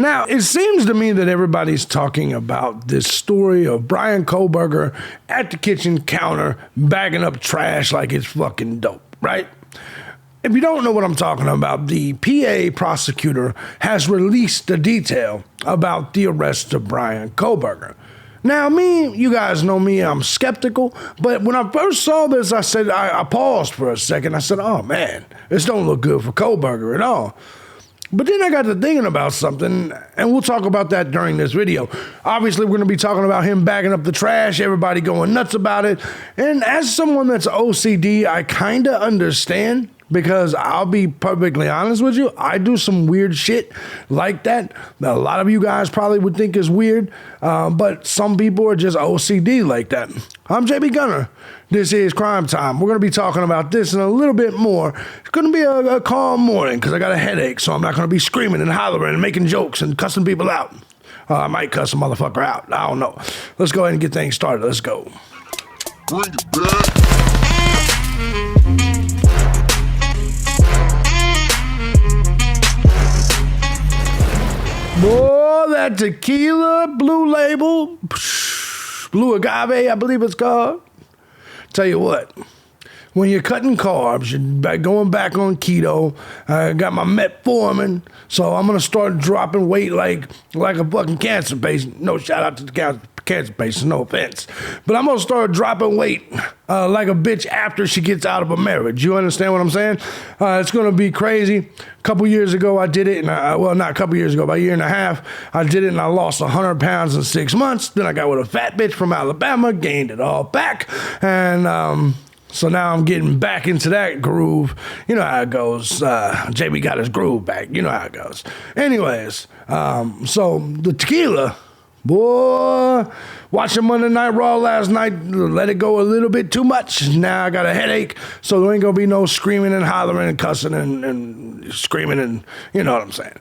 Now, it seems to me that everybody's talking about this story of Bryan Kohberger at the kitchen counter bagging up trash like it's fucking dope, right? If you don't know what I'm talking about, the PA prosecutor has released the detail about the arrest of Bryan Kohberger. Now, you guys know me, I'm skeptical, but when I first saw this, I paused for a second. I said, oh man, this don't look good for Kohberger at all. But then I got to thinking about something, and we'll talk about that during this video. Obviously, we're going to be talking about him bagging up the trash, everybody going nuts about it. And as someone that's OCD, I kind of understand, because I'll be perfectly honest with you, I do some weird shit like that a lot of you guys probably would think is weird, but some people are just OCD like that. I'm thejbgunner. This is Crime Time. We're going to be talking about this and a little bit more. It's going to be a calm morning because I got a headache, so I'm not going to be screaming and hollering and making jokes and cussing people out. I might cuss a motherfucker out. I don't know. Let's go ahead and get things started. Let's go. Bring it back. Boy, that tequila, Blue Label, Blue Agave, I believe it's called. Tell you what, when you're cutting carbs, you're going back on keto. I got my metformin, so I'm gonna start dropping weight like a fucking cancer patient. No shout out to the cancer patients, no offense, but I'm gonna start dropping weight like a bitch after she gets out of a marriage. You understand what I'm saying? It's gonna be crazy. A couple years ago, I did it, and well, not a couple years ago, about a year and a half, I did it, and I lost 100 pounds in 6 months. Then I got with a fat bitch from Alabama, gained it all back, and so now I'm getting back into that groove. You know how it goes. JB got his groove back. You know how it goes. Anyways, so the tequila, boy, watching Monday Night Raw last night, let it go a little bit too much. Now I got a headache, so there ain't gonna be no screaming and hollering and cussing and screaming, and you know what I'm saying.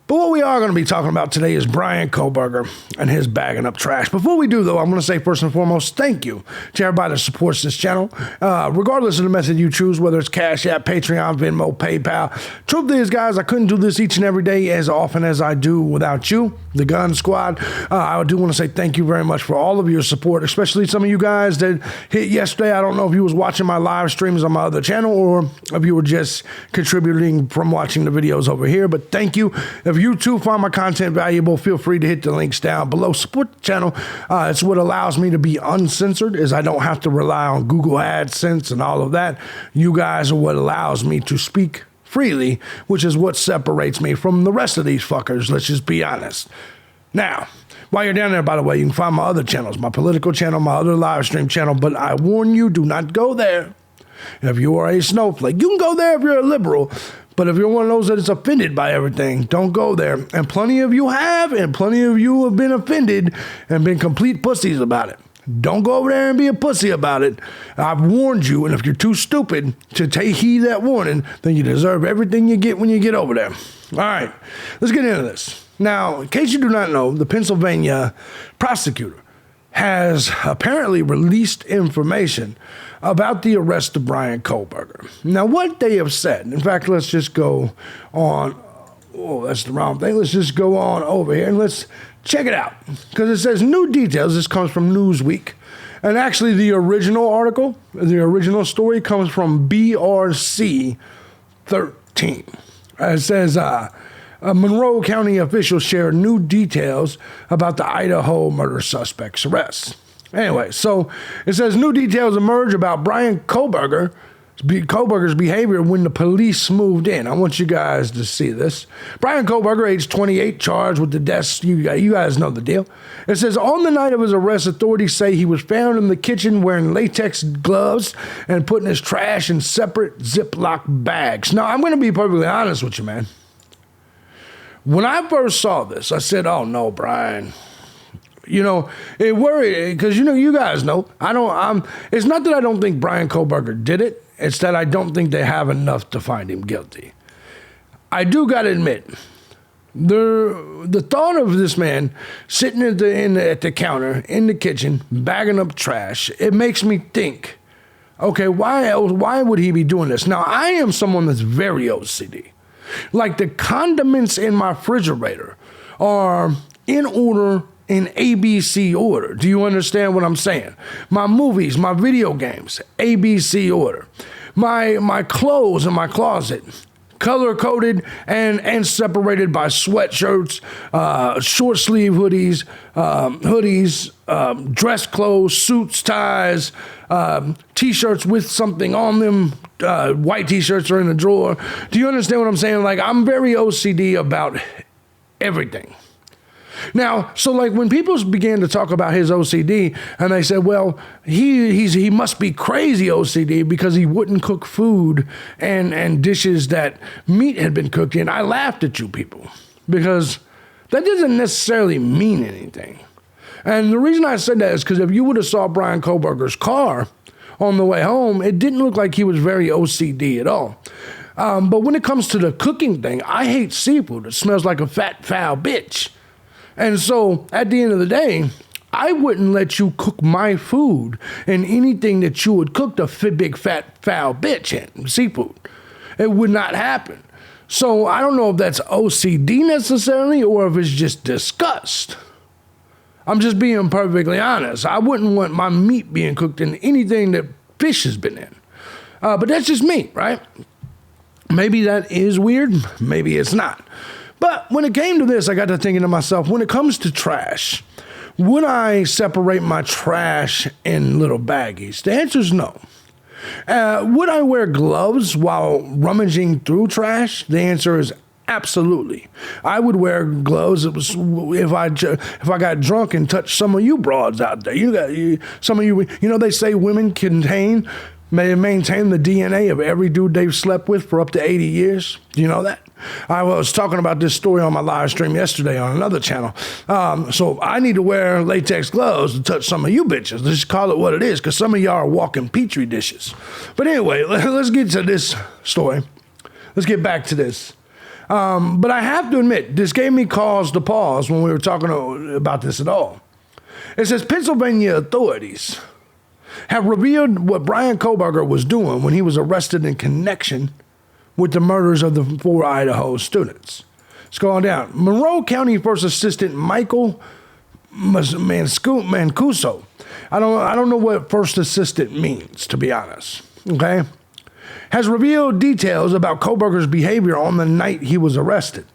But what we are going to be talking about today is Bryan Kohberger and his bagging up trash. Before we do, though, I'm going to say first and foremost, thank you to everybody that supports this channel. Regardless of the method you choose, whether it's Cash App, Patreon, Venmo, PayPal. Truth is, guys, I couldn't do this each and every day as often as I do without you, the Gun Squad. I do want to say thank you very much for all of your support, especially some of you guys that hit yesterday. I don't know if you was watching my live streams on my other channel or if you were just contributing from watching the videos over here, but thank you. If you too find my content valuable, feel free to hit the links down below. Support the channel. It's what allows me to be uncensored, is I don't have to rely on Google AdSense and all of that. You guys are what allows me to speak freely, which is what separates me from the rest of these fuckers. Let's just be honest. Now, while you're down there, by the way, you can find my other channels, my political channel, my other live stream channel, but I warn you, do not go there if you are a snowflake. You can go there if you're a liberal, but if you're one of those that is offended by everything, don't go there. And plenty of you have, and plenty of you have been offended and been complete pussies about it. Don't go over there and be a pussy about it. I've warned you, and if you're too stupid to take heed that warning, then you deserve everything you get when you get over there. All right, let's get into this. Now, in case you do not know, the Pennsylvania prosecutor has apparently released information about the arrest of Bryan Kohberger. Now, what they have said, in fact, let's just go on, oh, that's the wrong thing. Let's just go on over here and let's check it out. Because it says new details. This comes from Newsweek. And actually, the original article, the original story comes from BRC 13. It says, Monroe County officials share new details about the Idaho murder suspect's arrest. Anyway, so it says new details emerge about Bryan Kohberger's behavior when the police moved in. I want you guys to see this. Bryan Kohberger, age 28, charged with the deaths. You guys know the deal. It says, on the night of his arrest, authorities say he was found in the kitchen wearing latex gloves and putting his trash in separate Ziploc bags. Now, I'm going to be perfectly honest with you, man. When I first saw this, I said, oh, no, Bryan. You know, it worried, because, you know, you guys know, it's not that I don't think Bryan Kohberger did it. It's that I don't think they have enough to find him guilty. I do got to admit, the thought of this man sitting at the counter in the kitchen, bagging up trash, it makes me think, okay, why would he be doing this? Now, I am someone that's very OCD. Like the condiments in my refrigerator are in order in ABC order. Do you understand what I'm saying? My movies, my video games, ABC order. My clothes in my closet, color-coded and separated by sweatshirts, short-sleeve hoodies, dress clothes, suits, ties, T-shirts with something on them. White T-shirts are in the drawer. Do you understand what I'm saying? Like, I'm very OCD about everything. Now, so like when people began to talk about his OCD, and they said, well, he must be crazy OCD because he wouldn't cook food and dishes that meat had been cooked in, I laughed at you people because that doesn't necessarily mean anything. And the reason I said that is because if you would have saw Bryan Kohberger's car on the way home, it didn't look like he was very OCD at all. But when it comes to the cooking thing, I hate seafood. It smells like a fat, foul bitch. And so, at the end of the day, I wouldn't let you cook my food in anything that you would cook the big, fat, foul bitch in, seafood. It would not happen. So, I don't know if that's OCD necessarily or if it's just disgust. I'm just being perfectly honest. I wouldn't want my meat being cooked in anything that fish has been in. But that's just me, right? Maybe that is weird. Maybe it's not. But when it came to this, I got to thinking to myself, when it comes to trash, would I separate my trash in little baggies? The answer is no. Would I wear gloves while rummaging through trash? The answer is absolutely. I would wear gloves if I got drunk and touched some of you broads out there. Some of you, they say women may maintain the DNA of every dude they've slept with for up to 80 years. Do you know that? I was talking about this story on my live stream yesterday on another channel. So I need to wear latex gloves to touch some of you bitches. Let's just call it what it is, because some of y'all are walking petri dishes. But anyway, let's get to this story. Let's get back to this. But I have to admit, this gave me cause to pause when we were talking about this at all. It says Pennsylvania authorities have revealed what Bryan Kohberger was doing when he was arrested in connection with the murders of the 4 Idaho students. It's going down. Monroe County First Assistant Michael Mancuso. I don't know what first assistant means, to be honest. Okay? Has revealed details about Kohberger's behavior on the night he was arrested.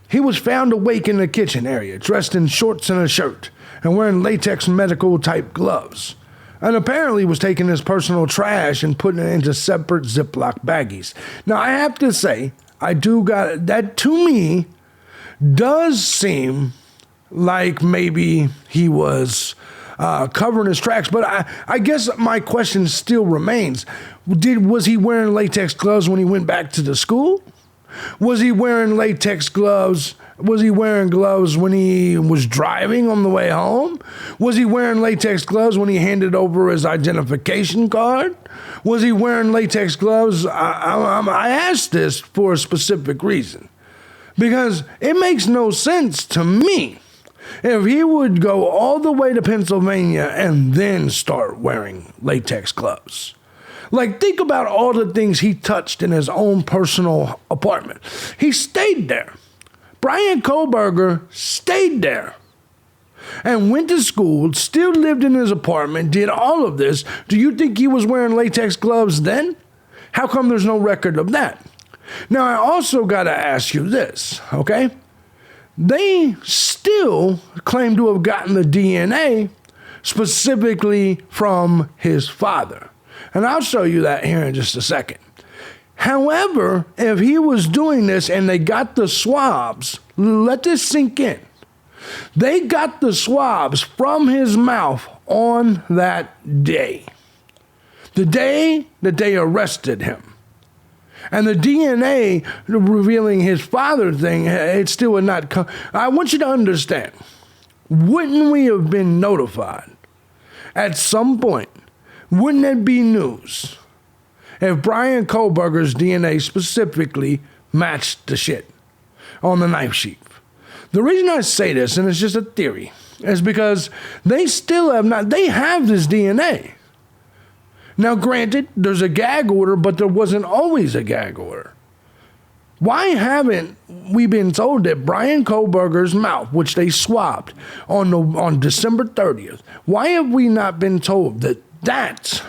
He was found awake in the kitchen area, dressed in shorts and a shirt, and wearing latex medical-type gloves. And apparently was taking his personal trash and putting it into separate Ziploc baggies. Now, I have to say, that to me does seem like maybe he was covering his tracks. But I guess my question still remains. Was he wearing latex gloves when he went back to the school? Was he wearing latex gloves? Was he wearing gloves when he was driving on the way home? Was he wearing latex gloves when he handed over his identification card? Was he wearing latex gloves? I asked this for a specific reason. Because it makes no sense to me if he would go all the way to Pennsylvania and then start wearing latex gloves. Like, think about all the things he touched in his own personal apartment. He stayed there. Bryan Kohberger stayed there and went to school, still lived in his apartment, did all of this. Do you think he was wearing latex gloves then? How come there's no record of that? Now, I also got to ask you this, okay? They still claim to have gotten the DNA specifically from his father. And I'll show you that here in just a second. However, if he was doing this and they got the swabs, let this sink in. They got the swabs from his mouth on that day. The day that they arrested him. And the DNA revealing his father thing, it still would not come. I want you to understand, wouldn't we have been notified at some point? Wouldn't it be news if Bryan Kohberger's DNA specifically matched the shit on the knife sheath? The reason I say this, and it's just a theory, is because they have this DNA. Now, granted, there's a gag order, but there wasn't always a gag order. Why haven't we been told that Bryan Kohberger's mouth, which they swabbed on December 30th, why have we not been told that that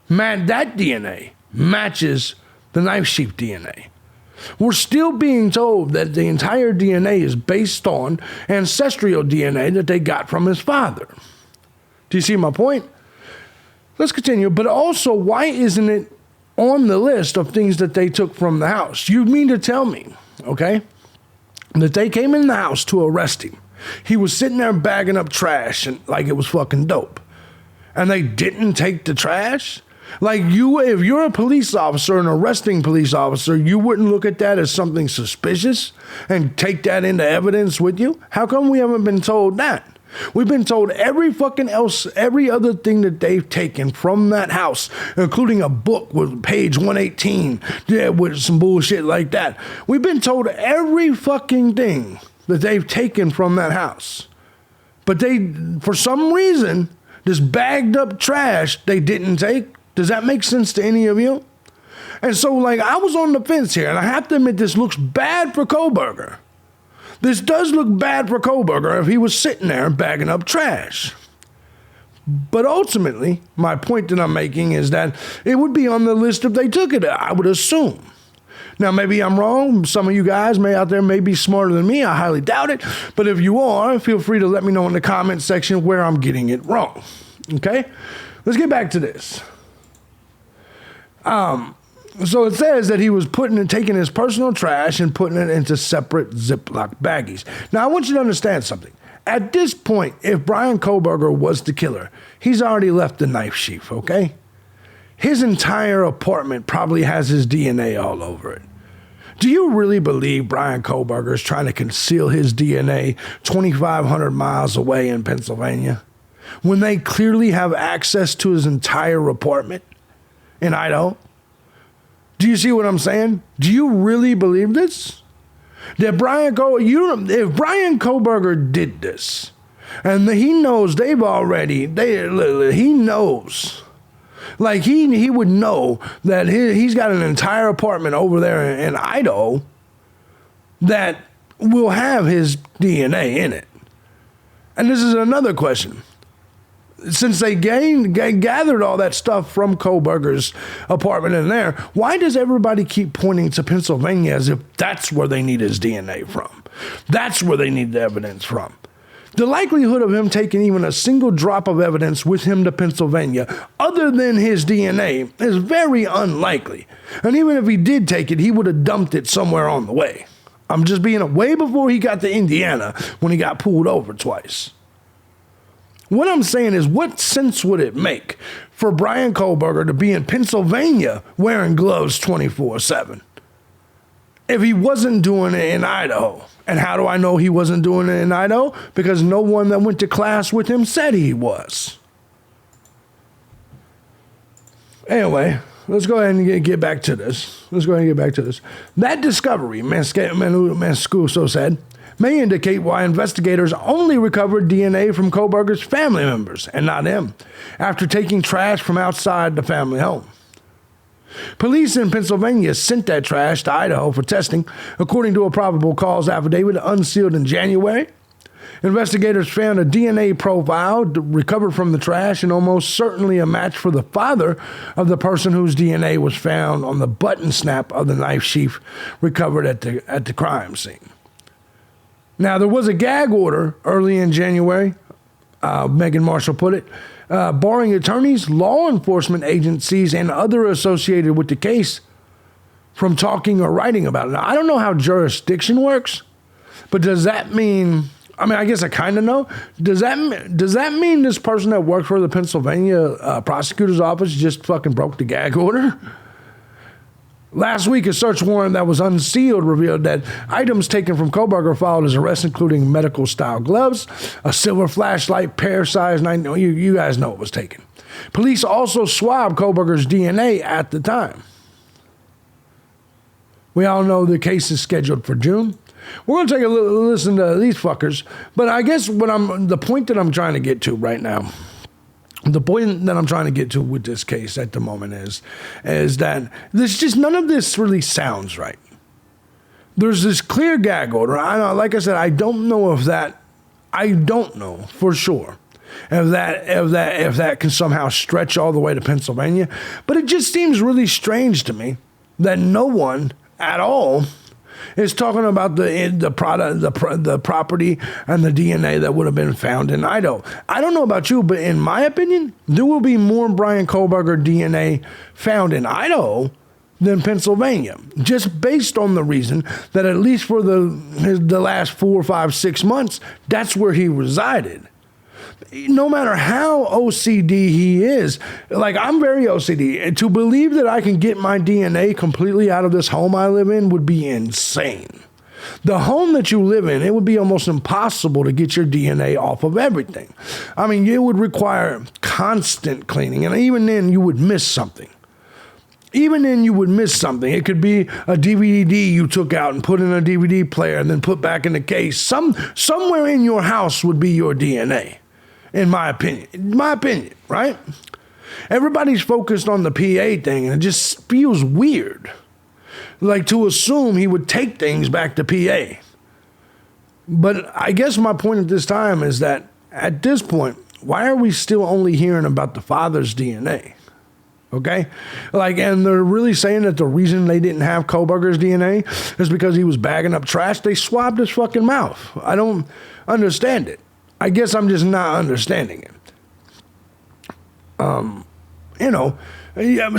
DNA matches the knife sheath DNA? We're still being told that the entire DNA is based on ancestral DNA that they got from his father. Do you see my point? Let's continue. But also, why isn't it on the list of things that they took from the house? You mean to tell me, okay, that they came in the house to arrest him. He was sitting there bagging up trash and like it was fucking dope. And they didn't take the trash? Like if you're a police officer, an arresting police officer, you wouldn't look at that as something suspicious and take that into evidence with you? How come we haven't been told that? We've been told every other thing that they've taken from that house, including a book with page 118, with some bullshit like that. We've been told every fucking thing that they've taken from that house. But they, for some reason, this bagged up trash they didn't take. Does that make sense to any of you? And so, like, I was on the fence here, and I have to admit this looks bad for Kohberger. This does look bad for Kohberger if he was sitting there bagging up trash. But ultimately, my point that I'm making is that it would be on the list if they took it, I would assume. Now, maybe I'm wrong. Some of you guys out there may be smarter than me. I highly doubt it. But if you are, feel free to let me know in the comment section where I'm getting it wrong. Okay? Let's get back to this. So it says that he was taking his personal trash and putting it into separate Ziploc baggies. Now, I want you to understand something. At this point, if Bryan Kohberger was the killer, he's already left the knife sheath, okay? His entire apartment probably has his DNA all over it. Do you really believe Bryan Kohberger is trying to conceal his DNA 2,500 miles away in Pennsylvania when they clearly have access to his entire apartment in Idaho? Do you see what I'm saying? Do you really believe this? That if Bryan Kohberger did this, and he knows he knows, like he would know that he's got an entire apartment over there in Idaho that will have his DNA in it. And this is another question. Since they gathered all that stuff from Kohberger's apartment in there, why does everybody keep pointing to Pennsylvania as if that's where they need his DNA from? That's where they need the evidence from. The likelihood of him taking even a single drop of evidence with him to Pennsylvania, other than his DNA, is very unlikely. And even if he did take it, he would have dumped it somewhere on the way. I'm just being way before he got to Indiana when he got pulled over twice. What I'm saying is, what sense would it make for Bryan Kohberger to be in Pennsylvania wearing gloves 24/7 if he wasn't doing it in Idaho? And how do I know he wasn't doing it in Idaho? Because no one that went to class with him said he was. Anyway, let's go ahead and get back to this. That discovery, Mancuso said, may indicate why investigators only recovered DNA from Kohberger's family members and not him, after taking trash from outside the family home. Police in Pennsylvania sent that trash to Idaho for testing, according to a probable cause affidavit unsealed in January. Investigators found a DNA profile recovered from the trash and almost certainly a match for the father of the person whose DNA was found on the button snap of the knife sheath recovered at the crime scene. Now, there was a gag order early in January, Megan Marshall put it, barring attorneys, law enforcement agencies, and other associated with the case from talking or writing about it. Now, I don't know how jurisdiction works, but does that mean, I guess I kind of know. Does that mean this person that worked for the Pennsylvania prosecutor's office just fucking broke the gag order? Last week, a search warrant that was unsealed revealed that items taken from Kohberger followed his arrest, including medical-style gloves, a silver flashlight, pear-sized 9. You guys know what was taken. Police also swabbed Kohberger's DNA at the time. We all know the case is scheduled for June. We're going to take a listen to these fuckers, but I guess the point that I'm trying to get to right now, the point that I'm trying to get to with this case at the moment is that none of this really sounds right. there's this clear gag order. I know, like I said, I don't know for sure if that can somehow stretch all the way to Pennsylvania. But it just seems really strange to me that no one at all is talking about the property and the DNA that would have been found in Idaho. I don't know about you, but in my opinion, there will be more Bryan Kohberger DNA found in Idaho than Pennsylvania, just based on the reason that at least for the last 4, 5, 6 months, that's where he resided. No matter how OCD he is, like I'm very OCD, and to believe that I can get my DNA completely out of this home I live in would be insane. The home that you live in, it would be almost impossible to get your DNA off of everything. I mean, it would require constant cleaning, and even then you would miss something. It could be a DVD you took out and put in a DVD player and then put back in the case. Somewhere in your house would be your DNA, in my opinion, right? Everybody's focused on the PA thing, and it just feels weird. Like to assume he would take things back to PA. But I guess my point at this time is that at this point, why are we still only hearing about the father's DNA? Okay? Like, and they're really saying that the reason they didn't have Kohberger's DNA is because he was bagging up trash. They swabbed his fucking mouth. I don't understand it. I guess I'm just not understanding it.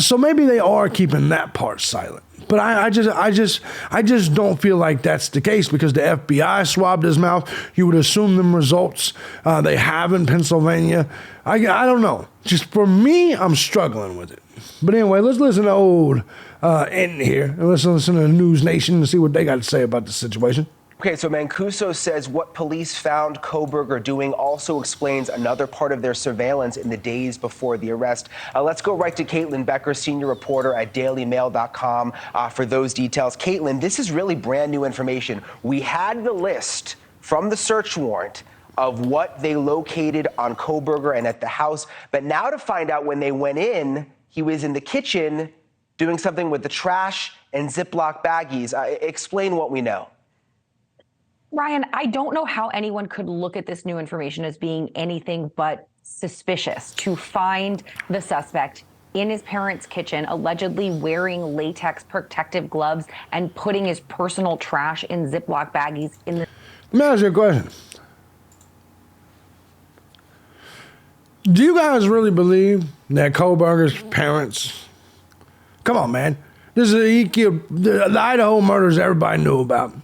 So maybe they are keeping that part silent. But I just don't feel like that's the case, because the FBI swabbed his mouth. You would assume them results they have in Pennsylvania. I don't know. Just for me, I'm struggling with it. But anyway, let's listen to old Enton here, and let's listen to News Nation and see what they got to say about the situation. Okay, so Mancuso says what police found Kohberger doing also explains another part of their surveillance in the days before the arrest. Let's go right to Caitlin Becker, senior reporter at dailymail.com, for those details. Caitlin, this is really brand new information. We had the list from the search warrant of what they located on Kohberger and at the house, but now to find out when they went in, he was in the kitchen doing something with the trash and Ziploc baggies. Explain what we know. Ryan, I don't know how anyone could look at this new information as being anything but suspicious. To find the suspect in his parents' kitchen, allegedly wearing latex protective gloves and putting his personal trash in Ziploc baggies in the... Let me ask you a question. Do you guys really believe that Kohberger's parents... Come on, man. This is the Idaho murders everybody knew about.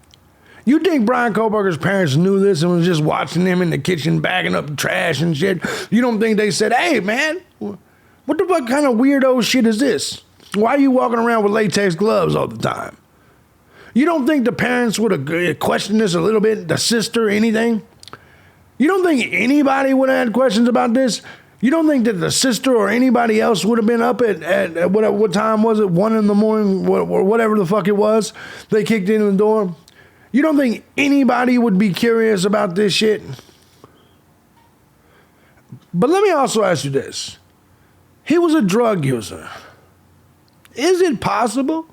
You think Bryan Kohberger's parents knew this and was just watching him in the kitchen bagging up trash and shit? You don't think they said, hey, man, what the fuck kind of weirdo shit is this? Why are you walking around with latex gloves all the time? You don't think the parents would have questioned this a little bit, the sister, anything? You don't think anybody would have had questions about this? You don't think that the sister or anybody else would have been up at what time was it, 1 a.m, or whatever the fuck it was, they kicked in the door? You don't think anybody would be curious about this shit? But let me also ask you this. He was a drug user. Is it possible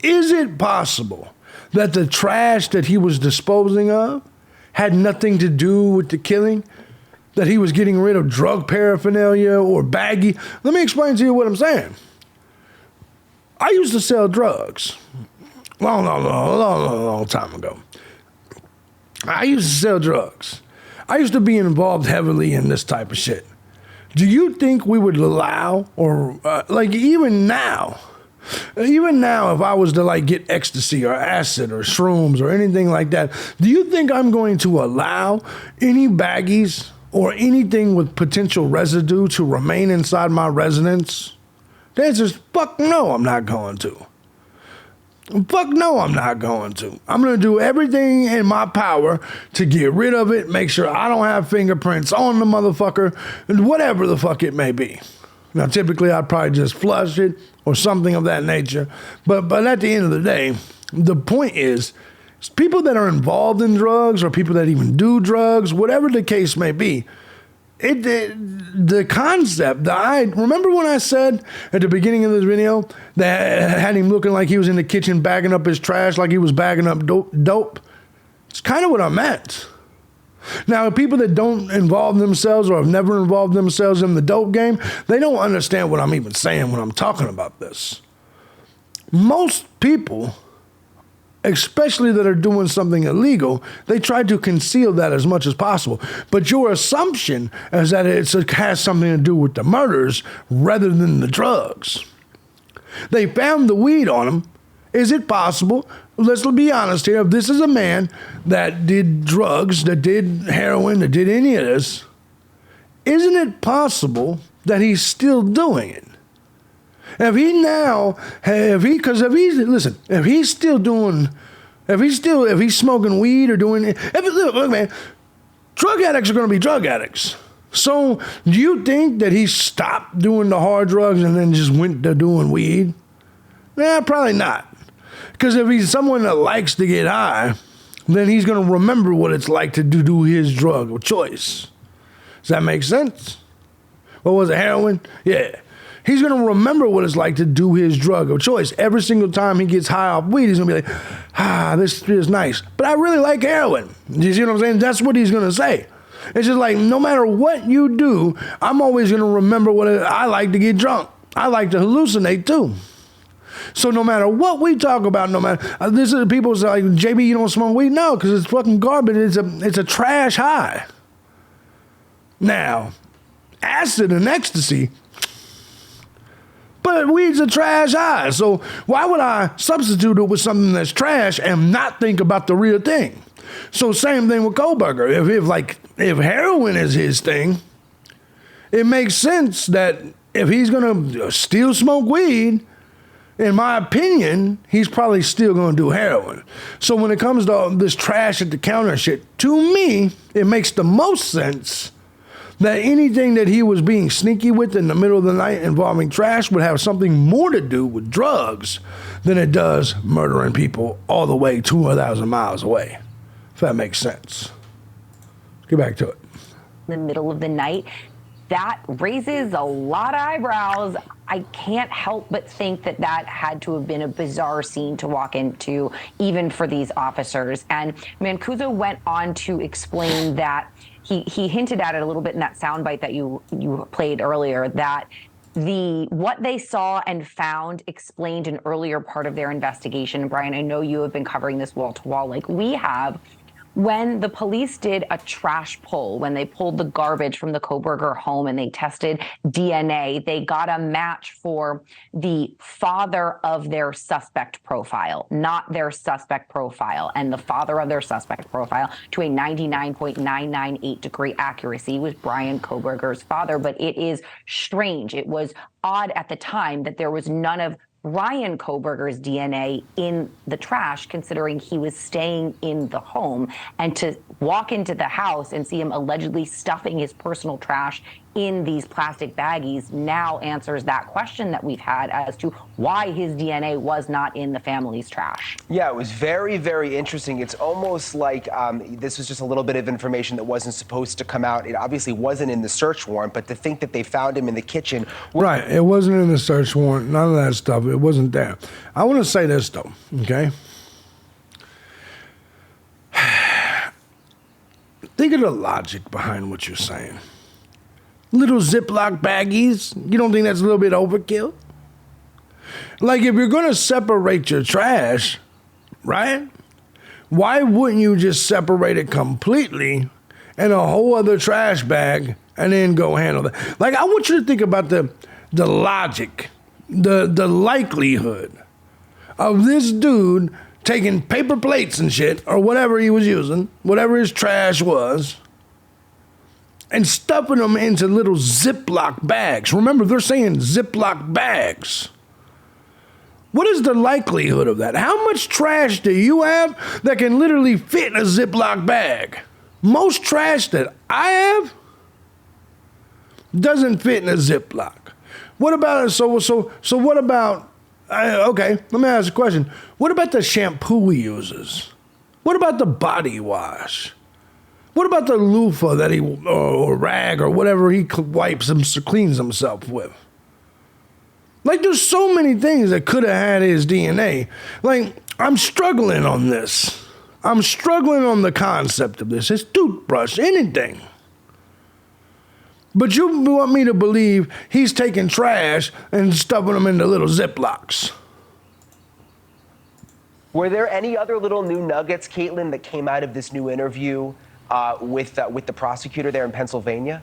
that the trash that he was disposing of had nothing to do with the killing? That he was getting rid of drug paraphernalia or baggie? Let me explain to you what I'm saying. I used to sell drugs. Long time ago. I used to sell drugs. I used to be involved heavily in this type of shit. Do you think we would allow, or even now, if I was to get ecstasy or acid or shrooms or anything like that, do you think I'm going to allow any baggies or anything with potential residue to remain inside my residence? The answer is fuck no, I'm not going to. Fuck no, I'm not going to. I'm going to do everything in my power to get rid of it, make sure I don't have fingerprints on the motherfucker, and whatever the fuck it may be. Now, typically, I'd probably just flush it or something of that nature. But at the end of the day, the point is, people that are involved in drugs or people that even do drugs, whatever the case may be, the concept, remember when I said at the beginning of this video that had him looking like he was in the kitchen bagging up his trash, like he was bagging up dope? It's kind of what I meant. Now, people that don't involve themselves or have never involved themselves in the dope game, they don't understand what I'm even saying when I'm talking about this. Most people, especially that are doing something illegal, they try to conceal that as much as possible. But your assumption is that it has something to do with the murders rather than the drugs. They found the weed on him. Is it possible? Let's be honest here. If this is a man that did drugs, that did heroin, that did any of this, isn't it possible that he's still doing it? If he's smoking weed or doing it, look, man, drug addicts are going to be drug addicts. So do you think that he stopped doing the hard drugs and then just went to doing weed? Nah, probably not. Because if he's someone that likes to get high, then he's going to remember what it's like to do his drug of choice. Does that make sense? What was it, heroin? Yeah. He's going to remember what it's like to do his drug of choice. Every single time he gets high off weed, he's going to be like, this is nice. But I really like heroin. You see what I'm saying? That's what he's going to say. It's just like, no matter what you do, I'm always going to remember I like to get drunk. I like to hallucinate too. So no matter what we talk about, this is people say like, JB, you don't smoke weed? No, because it's fucking garbage. It's a trash high. Now, acid and ecstasy, but weed's a trash high. So why would I substitute it with something that's trash and not think about the real thing? So same thing with Kohberger. If heroin is his thing, it makes sense that if he's gonna still smoke weed, in my opinion, he's probably still going to do heroin. So when it comes to this trash at the counter shit, to me, it makes the most sense that anything that he was being sneaky with in the middle of the night involving trash would have something more to do with drugs than it does murdering people all the way 2,000 miles away. If that makes sense. Let's get back to it. In the middle of the night, that raises a lot of eyebrows. I can't help but think that had to have been a bizarre scene to walk into, even for these officers. And Mancuso went on to explain that he hinted at it a little bit in that soundbite that you played earlier, that what they saw and found explained an earlier part of their investigation. Bryan, I know you have been covering this wall to wall like we have. When the police did a trash pull, when they pulled the garbage from the Kohberger home and they tested DNA, they got a match for the father of their suspect profile, not their suspect profile. And the father of their suspect profile, to a 99.998 degree accuracy, was Bryan Kohberger's father. But it is strange. It was odd at the time that there was none of Bryan Kohberger's DNA in the trash, considering he was staying in the home, and to walk into the house and see him allegedly stuffing his personal trash in these plastic baggies now answers that question that we've had as to why his DNA was not in the family's trash. Yeah, it was very, very interesting. It's almost like this was just a little bit of information that wasn't supposed to come out. It obviously wasn't in the search warrant, but to think that they found him in the kitchen. Right, it wasn't in the search warrant, none of that stuff. It wasn't there. I want to say this, though, okay? Think of the logic behind what you're saying. Little Ziploc baggies, you don't think that's a little bit overkill? Like, if you're going to separate your trash, right, why wouldn't you just separate it completely in a whole other trash bag and then go handle that? Like, I want you to think about the logic, the likelihood of this dude taking paper plates and shit, or whatever he was using, whatever his trash was, and stuffing them into little Ziploc bags. Remember, they're saying Ziploc bags. What is the likelihood of that? How much trash do you have that can literally fit in a Ziploc bag? Most trash that I have doesn't fit in a Ziploc. What about, so what about, okay, let me ask a question. What about the shampoo he uses? What about the body wash? What about the loofah that he, or rag or whatever he wipes him, cleans himself with? Like, there's so many things that could have had his DNA. Like, I'm struggling on this. I'm struggling on the concept of this. His toothbrush, anything. But you want me to believe he's taking trash and stuffing them into little Ziplocs. Were there any other little new nuggets, Caitlin, that came out of this new interview with the prosecutor there in Pennsylvania?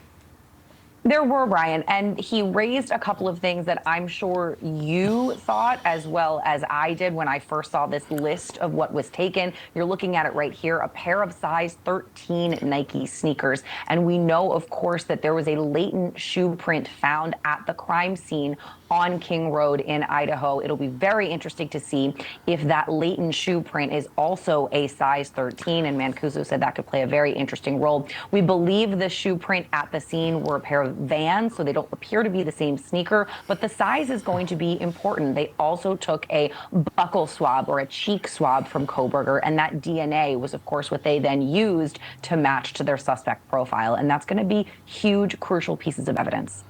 There were, Bryan, and he raised a couple of things that I'm sure you thought as well as I did when I first saw this list of what was taken. You're looking at it right here, a pair of size 13 Nike sneakers. And we know, of course, that there was a latent shoe print found at the crime scene on King Road in Idaho. It'll be very interesting to see if that latent shoe print is also a size 13, and Mancuso said that could play a very interesting role. We believe the shoe print at the scene were a pair of Vans, so they don't appear to be the same sneaker, but the size is going to be important. They also took a buckle swab or a cheek swab from Kohberger, and that DNA was, of course, what they then used to match to their suspect profile, and that's going to be huge, crucial pieces of evidence.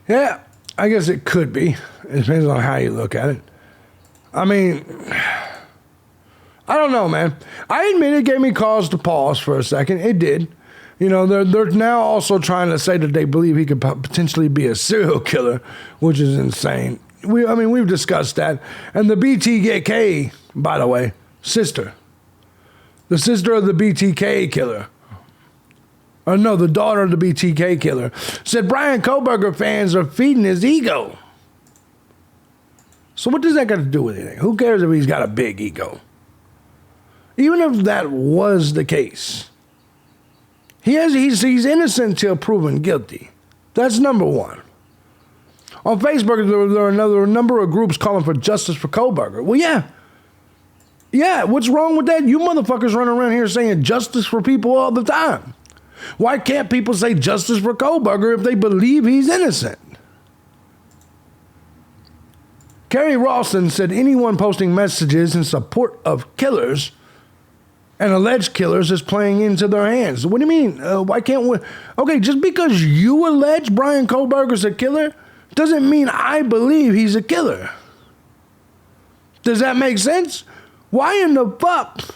Yeah, I guess it could be. It depends on how you look at it. I mean, I don't know, man. I admit it gave me cause to pause for a second. It did. You know, they're now also trying to say that they believe he could potentially be a serial killer, which is insane. We've discussed that. And the BTK, by the way, sister. The sister of the BTK killer. No, the daughter of the BTK killer, said Bryan Kohberger fans are feeding his ego. So what does that got to do with anything? Who cares if he's got a big ego? Even if that was the case, he's innocent until proven guilty. That's number one. On Facebook, there are a number of groups calling for justice for Kohberger. Well, yeah. Yeah, what's wrong with that? You motherfuckers run around here saying justice for people all the time. Why can't people say justice for Kohberger if they believe he's innocent? Kerry Rawson said anyone posting messages in support of killers and alleged killers is playing into their hands. What do you mean? Why can't we? Okay, just because you allege Bryan Kohberger's a killer doesn't mean I believe he's a killer. Does that make sense? Why in the fuck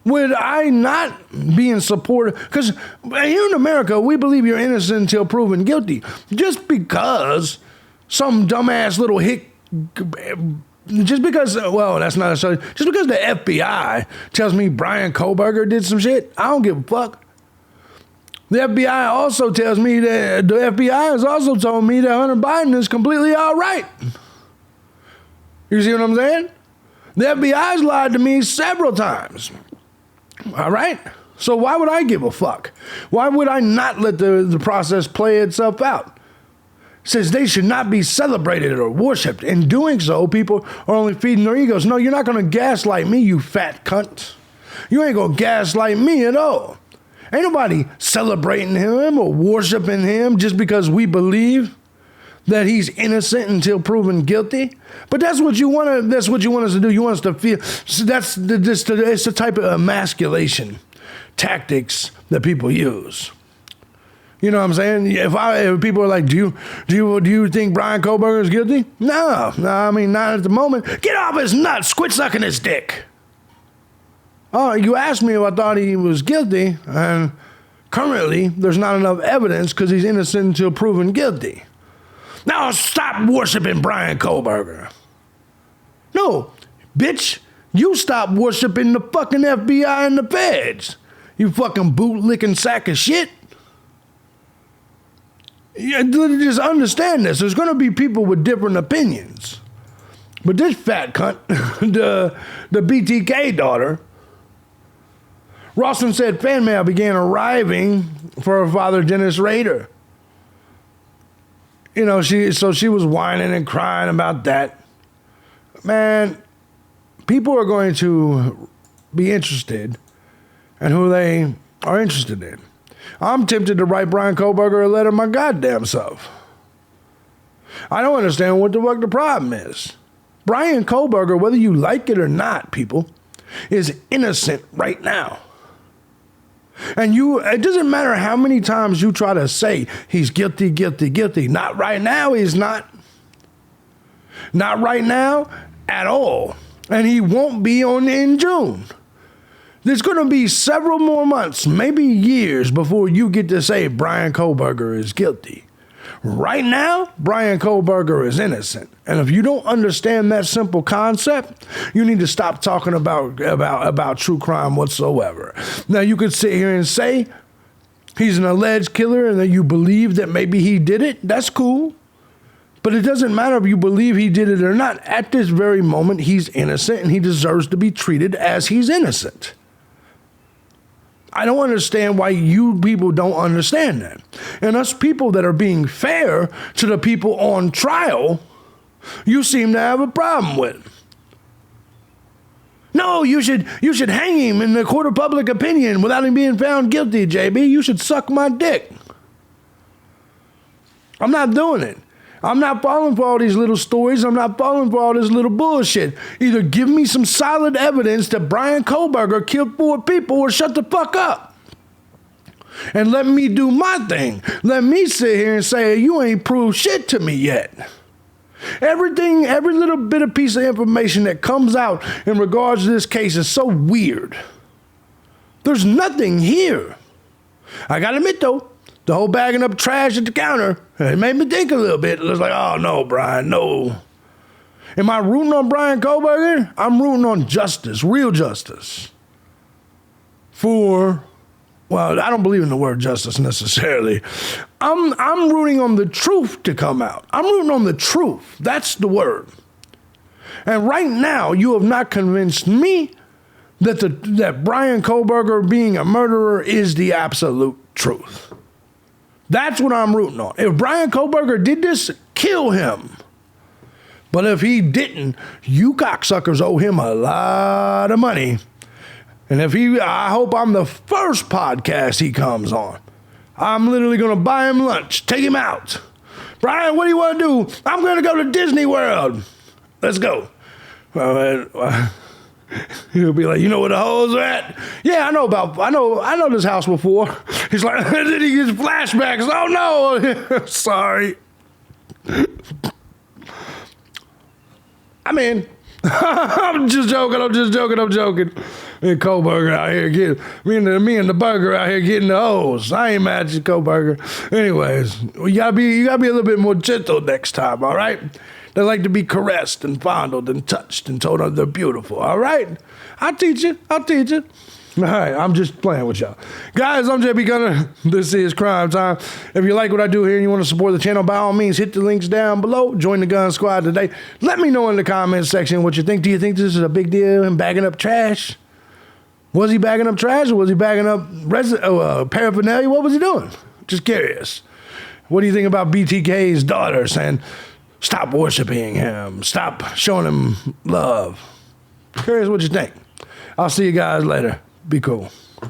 would I not be in support? Because here in America, we believe you're innocent until proven guilty. Just because some dumbass little just because the FBI tells me Bryan Kohberger did some shit, I don't give a fuck. The FBI also tells me that the FBI has also told me that Hunter Biden is completely all right. You see what I'm saying? The FBI's lied to me several times. All right? So why would I give a fuck? Why would I not let the process play itself out? It says they should not be celebrated or worshipped. In doing so, people are only feeding their egos. No, you're not going to gaslight me, you fat cunt. You ain't going to gaslight me at all. Ain't nobody celebrating him or worshiping him just because we believe that he's innocent until proven guilty. But that's what you want us to do. You want us to feel. So it's the type of emasculation tactics that people use. You know what I'm saying? If people are like, do you think Bryan Kohberger is guilty? No, I mean, not at the moment. Get off his nuts. Quit sucking his dick. Oh, you asked me if I thought he was guilty, and currently there's not enough evidence because he's innocent until proven guilty. Now stop worshiping Bryan Kohberger. No, bitch, you stop worshiping the fucking FBI and the feds. You fucking boot-licking sack of shit. Yeah, just understand this. There's going to be people with different opinions. But this fat cunt, the BTK daughter, Rawson said fan mail began arriving for her father, Dennis Rader. You know, she was whining and crying about that. Man, people are going to be interested in who they are interested in. I'm tempted to write Bryan Kohberger a letter my goddamn self. I don't understand what the fuck the problem is. Bryan Kohberger, whether you like it or not, people, is innocent right now. And it doesn't matter how many times you try to say he's guilty, guilty, guilty. Not right now, he's not. Not right now at all. And he won't be in June. There's going to be several more months, maybe years, before you get to say Bryan Kohberger is guilty. Right now, Bryan Kohberger is innocent. And if you don't understand that simple concept, you need to stop talking about true crime whatsoever. Now, you could sit here and say he's an alleged killer and that you believe that maybe he did it. That's cool. But it doesn't matter if you believe he did it or not. At this very moment, he's innocent and he deserves to be treated as he's innocent. I don't understand why you people don't understand that. And us people that are being fair to the people on trial, you seem to have a problem with. No, you should hang him in the court of public opinion without him being found guilty, JB. You should suck my dick. I'm not doing it. I'm not falling for all these little stories. I'm not falling for all this little bullshit. Either give me some solid evidence that Bryan Kohberger killed 4 people or shut the fuck up. And let me do my thing. Let me sit here and say, you ain't proved shit to me yet. Every little bit of piece of information that comes out in regards to this case is so weird. There's nothing here. I gotta admit though, the whole bagging up trash at the counter, it made me think a little bit. It was like, oh no, Bryan, no. Am I rooting on Bryan Kohberger? I'm rooting on justice, real justice. Well, I don't believe in the word justice necessarily. I'm rooting on the truth to come out. I'm rooting on the truth. That's the word. And right now, you have not convinced me that Bryan Kohberger being a murderer is the absolute truth. That's what I'm rooting on. If Bryan Kohberger did this, kill him. But if he didn't, you cocksuckers owe him a lot of money. And I hope I'm the first podcast he comes on. I'm literally going to buy him lunch, take him out. Bryan, what do you want to do? I'm going to go to Disney World. Let's go. He'll be like, you know where the hoes are at? Yeah, I know this house before. He's like, then he gets flashbacks. Oh no, sorry. I mean, I'm just joking. Me and Kohberger out here getting, me and the burger out here getting the hoes. I ain't mad at you, Kohberger. Anyways, you gotta be a little bit more gentle next time, all right? They like to be caressed and fondled and touched and told they're beautiful, all right? I'll teach you. All right, I'm just playing with y'all. Guys, I'm JB Gunner. This is Crime Time. If you like what I do here and you want to support the channel, by all means, hit the links down below. Join the Gun Squad today. Let me know in the comments section what you think. Do you think this is a big deal, him bagging up trash? Was he bagging up trash or was he bagging up paraphernalia? What was he doing? Just curious. What do you think about BTK's daughter saying, stop worshiping him, stop showing him love? Curious what you think. I'll see you guys later. Be cool.